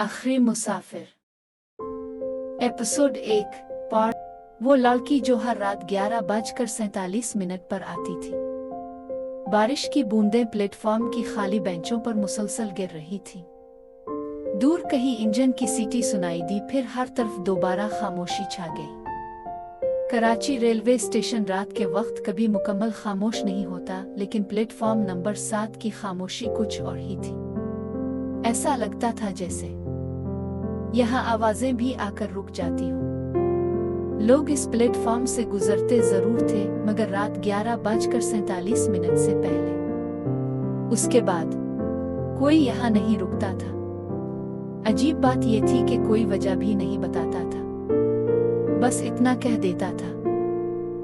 आखिरी मुसाफिर episode 1 part. वो लड़की जो हर रात 11:47 पर आती थी। बारिश की बूंदें प्लेटफॉर्म की खाली बेंचों पर मुसलसल गिर रही थी। दूर कहीं इंजन की सीटी सुनाई दी, फिर हर तरफ दोबारा खामोशी छा गई। कराची रेलवे स्टेशन रात के वक्त कभी मुकम्मल खामोश नहीं होता, लेकिन प्लेटफॉर्म नंबर 7 की खामोशी कुछ और ही थी। ऐसा लगता था जैसे यहाँ आवाजें भी आकर रुक जाती हों। लोग इस प्लेटफॉर्म से गुजरते जरूर थे, मगर रात 11:47 से पहले उसके बाद कोई यहाँ नहीं रुकता था। अजीब बात यह थी कि कोई वजह भी नहीं बताता था, बस इतना कह देता था,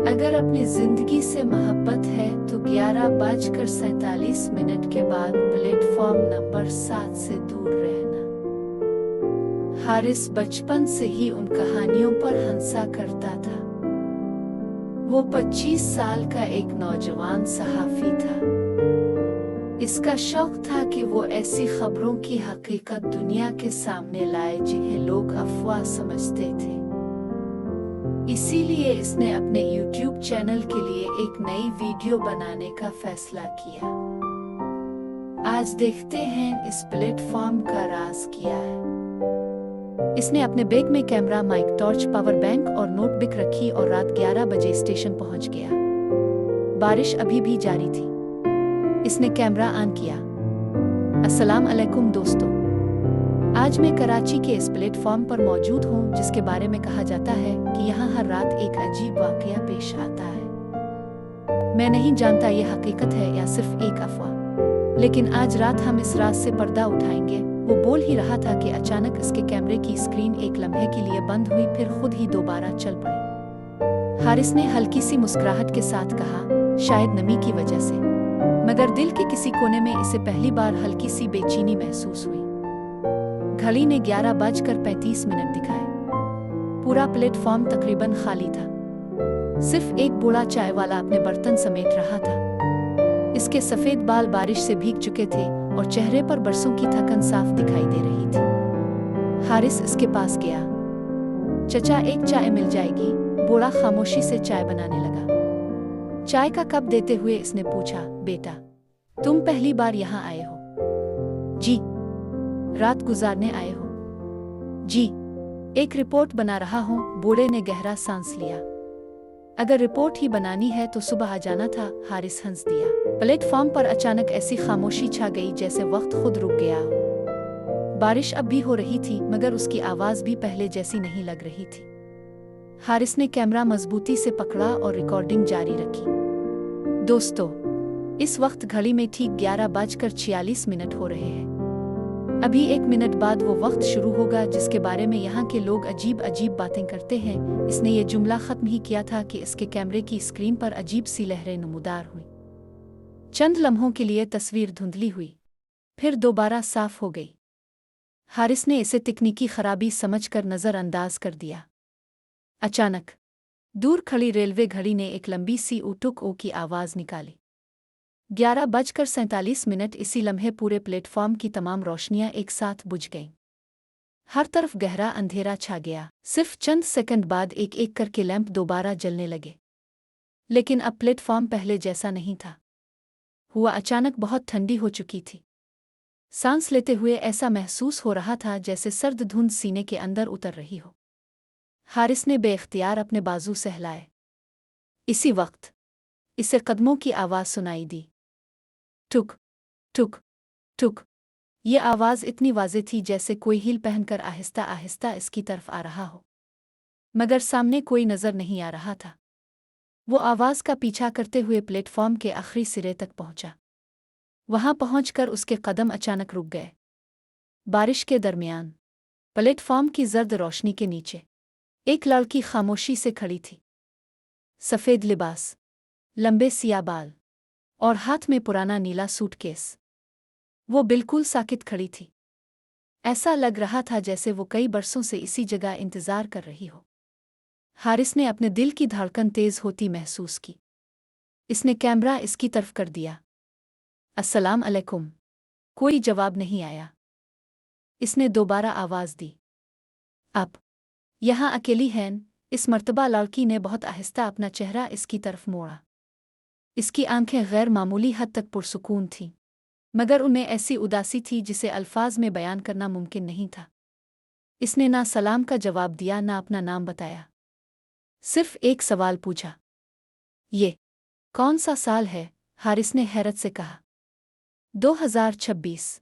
अगर अपनी जिंदगी से मोहब्बत है तो 11:47 के बाद प्लेटफॉर्म नंबर 7 से दूर रहना। हारिस बचपन से ही उन कहानियों पर हंसा करता था। वो 25 साल का एक नौजवान सहाफी था। इसका शौक था कि वो ऐसी खबरों की हकीकत दुनिया के सामने लाए जिन्हें लोग अफवाह समझते थे। इसीलिए इसने अपने YouTube चैनल के लिए एक नई वीडियो बनाने का फैसला किया। आज देखते हैं इस प्लेटफॉर्म का राज क्या है। इसने अपने बैग में camera, mic, torch, power bank और नोटबुक रखी और रात 11 बजे स्टेशन पहुंच गया। बारिश अभी भी जारी थी। इसने कैमरा ऑन किया। अस्सलाम अलैकुम दोस्तों, आज मैं कराची के इस प्लेटफॉर्म पर मौजूद हूँ जिसके बारे में कहा जाता है कि यहाँ हर रात एक अजीब वाकया पेश आता है। मैं नहीं जानता यह हकीकत है या सिर्फ एक अफवाह, लेकिन आज रात हम इस राज से पर्दा उठाएंगे। वो बोल ही रहा था कि अचानक इसके कैमरे की स्क्रीन एक लम्हे के लिए बंद हुई, फिर खुद ही दोबारा चल पड़ी। हारिस ने हल्की सी मुस्कुराहट के साथ कहा, शायद नमी की वजह से, मगर दिल के किसी कोने में इसे पहली बार हल्की सी बेचैनी महसूस हुई। घड़ी ने 11:35 दिखाए। पूरा प्लेटफॉर्म तकरीबन खाली था। सिर्फ एक बूढ़ा चाय वाला अपने बर्तन समेट रहा था। इसके सफेद बाल बारिश से भीग चुके थे और चेहरे पर बरसों की थकन साफ दिखाई दे रही थी। हारिस इसके पास गया। चचा, एक चाय मिल जाएगी? बूढ़ा खामोशी से चाय बनाने लगा। चाय का कप देते हुए इसने पूछा, बेटा, तुम पहली बार यहाँ आए हो? जी। रात गुजारने आए हो? जी। एक रिपोर्ट बना रहा हूँ। बूढ़े ने गहरा सांस लिया। अगर रिपोर्ट ही बनानी है तो सुबह आ जाना था। हारिस हंस दिया। प्लेटफॉर्म पर अचानक ऐसी खामोशी छा गई जैसे वक्त खुद रुक गया हो। बारिश अब भी हो रही थी, मगर उसकी आवाज भी पहले जैसी नहीं लग रही थी। हारिस ने कैमरा मजबूती से पकड़ा और रिकॉर्डिंग जारी रखी। दोस्तों, इस वक्त घड़ी में ठीक 11:46 हो रहे हैं। अभी 1 मिनट बाद वो वक्त शुरू होगा जिसके बारे में यहाँ के लोग अजीब अजीब बातें करते हैं। इसने ये जुमला खत्म ही किया था कि इसके कैमरे की स्क्रीन पर अजीब सी लहरें नमूदार हुई। चंद लम्हों के लिए तस्वीर धुंधली हुई, फिर दोबारा साफ हो गई। हारिस ने इसे तकनीकी खराबी समझकर नजरअंदाज कर दिया। अचानक दूर खड़ी रेलवे घड़ी ने एक लंबी सी उटुक ओ की आवाज निकाली। 11:47। इसी लम्हे पूरे प्लेटफॉर्म की तमाम रोशनियां एक साथ बुझ गईं। हर तरफ गहरा अंधेरा छा गया। सिर्फ चंद सेकंड बाद एक एक करके लैंप दोबारा जलने लगे, लेकिन अब प्लेटफॉर्म पहले जैसा नहीं था। हुआ अचानक बहुत ठंडी हो चुकी थी। सांस लेते हुए ऐसा महसूस हो रहा था जैसे सर्द धुंध सीने के अंदर उतर रही हो। हारिस ने बेख्तियार अपने बाजू सहलाए। इसी वक्त इसे कदमों की आवाज सुनाई दी। टुक टुक टुक। ये आवाज इतनी वाज़ेह थी जैसे कोई हील पहनकर आहिस्ता आहिस्ता इसकी तरफ आ रहा हो, मगर सामने कोई नजर नहीं आ रहा था। वो आवाज का पीछा करते हुए प्लेटफॉर्म के आखिरी सिरे तक पहुंचा। वहां पहुंचकर उसके कदम अचानक रुक गए। बारिश के दरमियान प्लेटफॉर्म की जर्द रोशनी के नीचे एक लड़की खामोशी से खड़ी थी। सफेद लिबास, लंबे सिया बाल और हाथ में पुराना नीला सूटकेस। वो बिल्कुल साकित खड़ी थी। ऐसा लग रहा था जैसे वो कई बरसों से इसी जगह इंतजार कर रही हो। हारिस ने अपने दिल की धड़कन तेज होती महसूस की। इसने कैमरा इसकी तरफ कर दिया। अस्सलाम अलैकुम। कोई जवाब नहीं आया। इसने दोबारा आवाज दी। अब यहाँ अकेली हैं? इस मर्तबा लड़की ने बहुत आहिस्ता अपना चेहरा इसकी तरफ मोड़ा। इसकी आंखें गैर मामूली हद तक पुरसुकून थीं, मगर उनमें ऐसी उदासी थी जिसे अल्फाज में बयान करना मुमकिन नहीं था। इसने ना सलाम का जवाब दिया, ना अपना नाम बताया। सिर्फ एक सवाल पूछा, ये कौन सा साल है? हारिस ने हैरत से कहा, 2026।